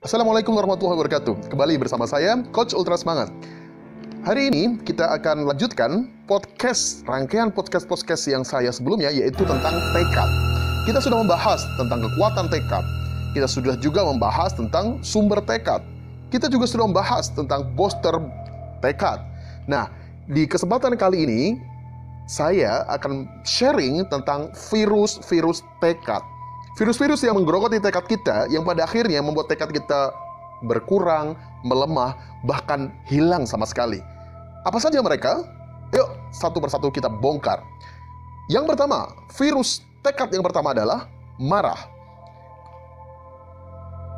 Assalamualaikum warahmatullahi wabarakatuh. Kembali bersama saya, Coach Ultra Semangat. Hari ini kita akan lanjutkan rangkaian podcast yang saya sebelumnya, yaitu tentang tekad. Kita sudah membahas tentang kekuatan tekad. Kita sudah juga membahas tentang sumber tekad. Kita juga sudah membahas tentang booster tekad. Nah, di kesempatan kali ini, saya akan sharing tentang virus-virus tekad. Virus-virus yang menggerogoti tekad kita, yang pada akhirnya membuat tekad kita berkurang, melemah, bahkan hilang sama sekali. Apa saja mereka? Yuk, satu persatu kita bongkar. Yang pertama, virus tekad yang pertama adalah marah.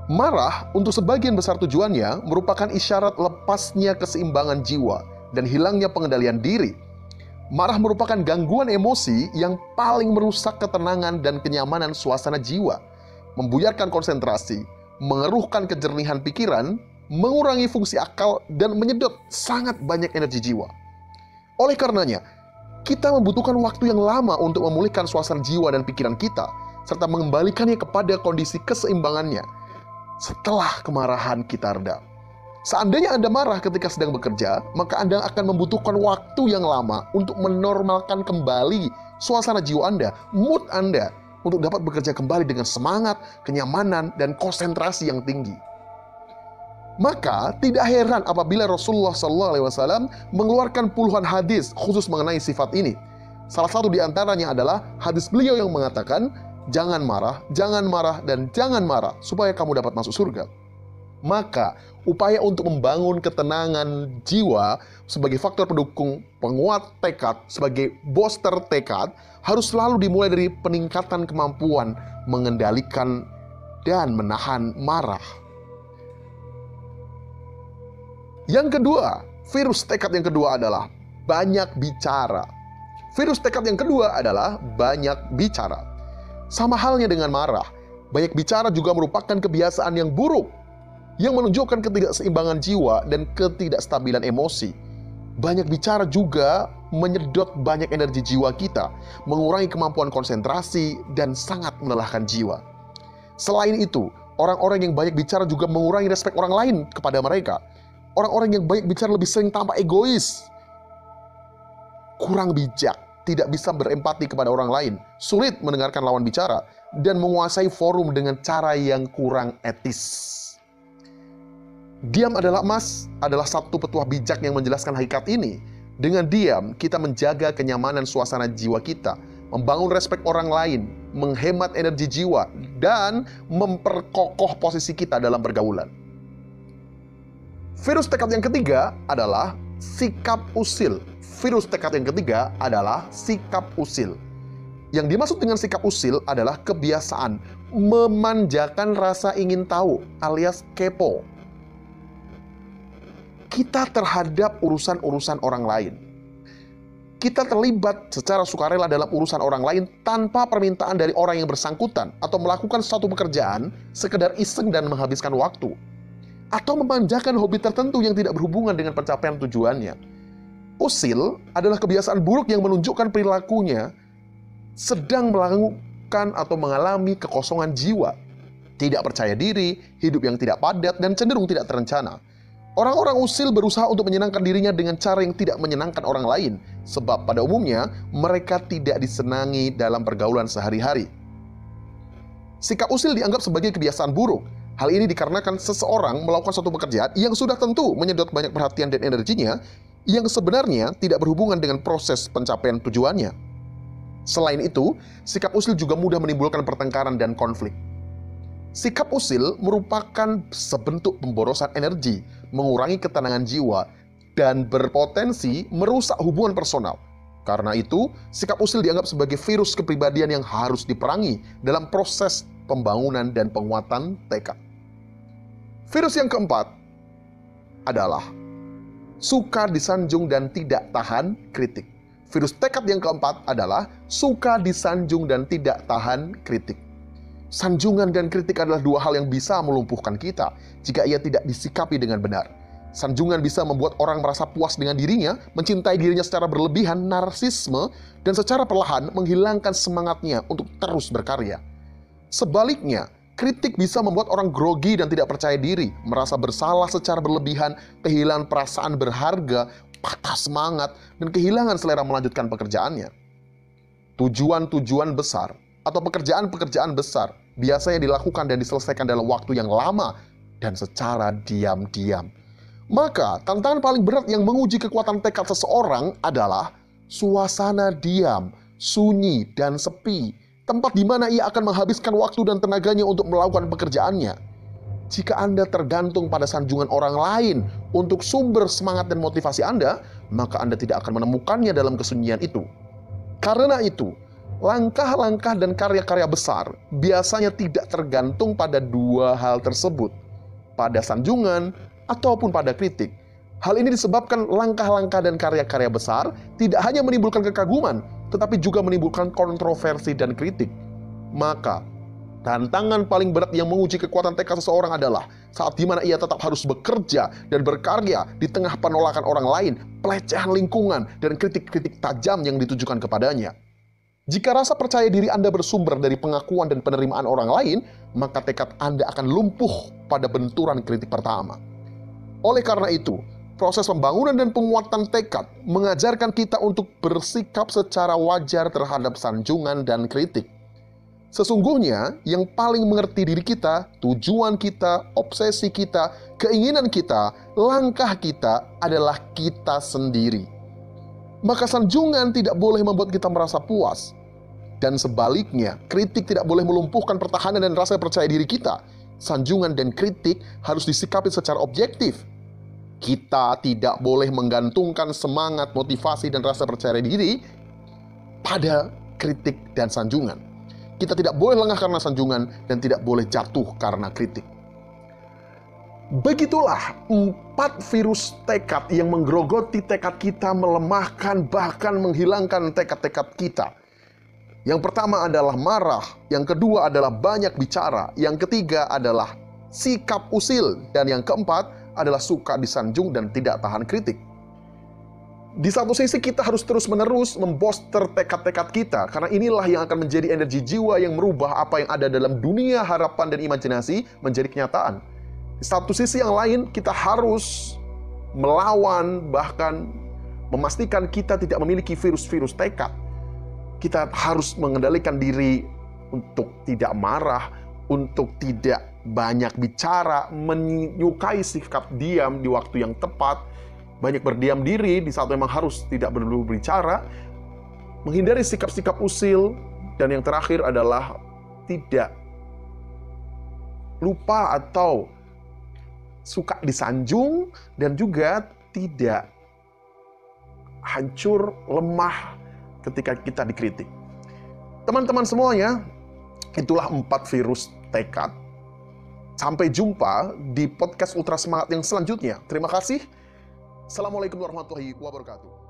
Marah untuk sebagian besar tujuannya merupakan isyarat lepasnya keseimbangan jiwa dan hilangnya pengendalian diri. Marah merupakan gangguan emosi yang paling merusak ketenangan dan kenyamanan suasana jiwa, membuyarkan konsentrasi, mengeruhkan kejernihan pikiran, mengurangi fungsi akal, dan menyedot sangat banyak energi jiwa. Oleh karenanya, kita membutuhkan waktu yang lama untuk memulihkan suasana jiwa dan pikiran kita, serta mengembalikannya kepada kondisi keseimbangannya setelah kemarahan kita reda. Seandainya Anda marah ketika sedang bekerja, maka Anda akan membutuhkan waktu yang lama untuk menormalkan kembali suasana jiwa Anda, mood Anda, untuk dapat bekerja kembali dengan semangat, kenyamanan, dan konsentrasi yang tinggi. Maka tidak heran apabila Rasulullah SAW mengeluarkan puluhan hadis khusus mengenai sifat ini. Salah satu di antaranya adalah hadis beliau yang mengatakan, jangan marah, dan jangan marah, supaya kamu dapat masuk surga. Maka, upaya untuk membangun ketenangan jiwa sebagai faktor pendukung penguat tekad, sebagai booster tekad, harus selalu dimulai dari peningkatan kemampuan mengendalikan dan menahan marah. Yang kedua, virus tekad yang kedua adalah banyak bicara. Virus tekad yang kedua adalah banyak bicara. Sama halnya dengan marah, banyak bicara juga merupakan kebiasaan yang buruk yang menunjukkan ketidakseimbangan jiwa dan ketidakstabilan emosi. Banyak bicara juga menyedot banyak energi jiwa kita, mengurangi kemampuan konsentrasi, dan sangat melelahkan jiwa. Selain itu, orang-orang yang banyak bicara juga mengurangi respek orang lain kepada mereka. Orang-orang yang banyak bicara lebih sering tampak egois, kurang bijak, tidak bisa berempati kepada orang lain, sulit mendengarkan lawan bicara, dan menguasai forum dengan cara yang kurang etis. Diam adalah emas adalah satu petuah bijak yang menjelaskan hakikat ini. Dengan diam, kita menjaga kenyamanan suasana jiwa kita, membangun respek orang lain, menghemat energi jiwa, dan memperkokoh posisi kita dalam pergaulan. Virus tekad yang ketiga adalah sikap usil. Virus tekad yang ketiga adalah sikap usil. Yang dimaksud dengan sikap usil adalah kebiasaan memanjakan rasa ingin tahu alias kepo kita terhadap urusan-urusan orang lain. Kita terlibat secara sukarela dalam urusan orang lain tanpa permintaan dari orang yang bersangkutan, atau melakukan suatu pekerjaan sekedar iseng dan menghabiskan waktu, atau memanjakan hobi tertentu yang tidak berhubungan dengan pencapaian tujuannya. Usil adalah kebiasaan buruk yang menunjukkan perilakunya sedang melakukan atau mengalami kekosongan jiwa, tidak percaya diri, hidup yang tidak padat, dan cenderung tidak terencana. Orang-orang usil berusaha untuk menyenangkan dirinya dengan cara yang tidak menyenangkan orang lain, sebab pada umumnya mereka tidak disenangi dalam pergaulan sehari-hari. Sikap usil dianggap sebagai kebiasaan buruk. Hal ini dikarenakan seseorang melakukan suatu pekerjaan yang sudah tentu menyedot banyak perhatian dan energinya, yang sebenarnya tidak berhubungan dengan proses pencapaian tujuannya. Selain itu, sikap usil juga mudah menimbulkan pertengkaran dan konflik. Sikap usil merupakan sebentuk pemborosan energi, mengurangi ketenangan jiwa, dan berpotensi merusak hubungan personal. Karena itu, sikap usil dianggap sebagai virus kepribadian yang harus diperangi dalam proses pembangunan dan penguatan tekad. Virus yang keempat adalah suka disanjung dan tidak tahan kritik. Virus tekad yang keempat adalah suka disanjung dan tidak tahan kritik. Sanjungan dan kritik adalah dua hal yang bisa melumpuhkan kita jika ia tidak disikapi dengan benar. Sanjungan bisa membuat orang merasa puas dengan dirinya, mencintai dirinya secara berlebihan, narsisme, dan secara perlahan menghilangkan semangatnya untuk terus berkarya. Sebaliknya, Kritik bisa membuat orang grogi dan tidak percaya diri, merasa bersalah secara berlebihan, kehilangan perasaan berharga, patah semangat, dan kehilangan selera melanjutkan pekerjaannya. Tujuan-tujuan besar atau pekerjaan-pekerjaan besar biasanya dilakukan dan diselesaikan dalam waktu yang lama dan secara diam-diam. Maka, tantangan paling berat yang menguji kekuatan tekad seseorang adalah suasana diam, sunyi, dan sepi. Tempat di mana ia akan menghabiskan waktu dan tenaganya untuk melakukan pekerjaannya. Jika Anda tergantung pada sanjungan orang lain untuk sumber semangat dan motivasi Anda, maka Anda tidak akan menemukannya dalam kesunyian itu. Karena itu, langkah-langkah dan karya-karya besar biasanya tidak tergantung pada dua hal tersebut, pada sanjungan ataupun pada kritik. Hal ini disebabkan langkah-langkah dan karya-karya besar tidak hanya menimbulkan kekaguman, tetapi juga menimbulkan kontroversi dan kritik. Maka, tantangan paling berat yang menguji kekuatan tekad seseorang adalah saat di mana ia tetap harus bekerja dan berkarya di tengah penolakan orang lain, pelecehan lingkungan, dan kritik-kritik tajam yang ditujukan kepadanya. Jika rasa percaya diri Anda bersumber dari pengakuan dan penerimaan orang lain, maka tekad Anda akan lumpuh pada benturan kritik pertama. Oleh karena itu, proses pembangunan dan penguatan tekad mengajarkan kita untuk bersikap secara wajar terhadap sanjungan dan kritik. Sesungguhnya, yang paling mengerti diri kita, tujuan kita, obsesi kita, keinginan kita, langkah kita adalah kita sendiri. Maka sanjungan tidak boleh membuat kita merasa puas. Dan sebaliknya, kritik tidak boleh melumpuhkan pertahanan dan rasa percaya diri kita. Sanjungan dan kritik harus disikapi secara objektif. Kita tidak boleh menggantungkan semangat, motivasi, dan rasa percaya diri pada kritik dan sanjungan. Kita tidak boleh lengah karena sanjungan dan tidak boleh jatuh karena kritik. Begitulah 4 virus tekad yang menggerogoti tekad kita, melemahkan, bahkan menghilangkan tekad-tekad kita. Yang pertama adalah marah, yang kedua adalah banyak bicara, yang ketiga adalah sikap usil, dan yang keempat adalah suka disanjung dan tidak tahan kritik. Di satu sisi kita harus terus-menerus memboster tekad-tekad kita, karena inilah yang akan menjadi energi jiwa yang merubah apa yang ada dalam dunia harapan dan imajinasi menjadi kenyataan. Di satu sisi yang lain, kita harus melawan, bahkan memastikan kita tidak memiliki virus-virus tekad. Kita harus mengendalikan diri untuk tidak marah, untuk tidak banyak bicara, menyukai sikap diam di waktu yang tepat, banyak berdiam diri di saat memang harus tidak perlu berbicara, menghindari sikap-sikap usil, dan yang terakhir adalah tidak lupa atau suka disanjung dan juga tidak hancur, lemah ketika kita dikritik. Teman-teman semuanya, itulah 4 virus tekad. Sampai jumpa di podcast Ultra Semangat yang selanjutnya. Terima kasih. Assalamualaikum warahmatullahi wabarakatuh.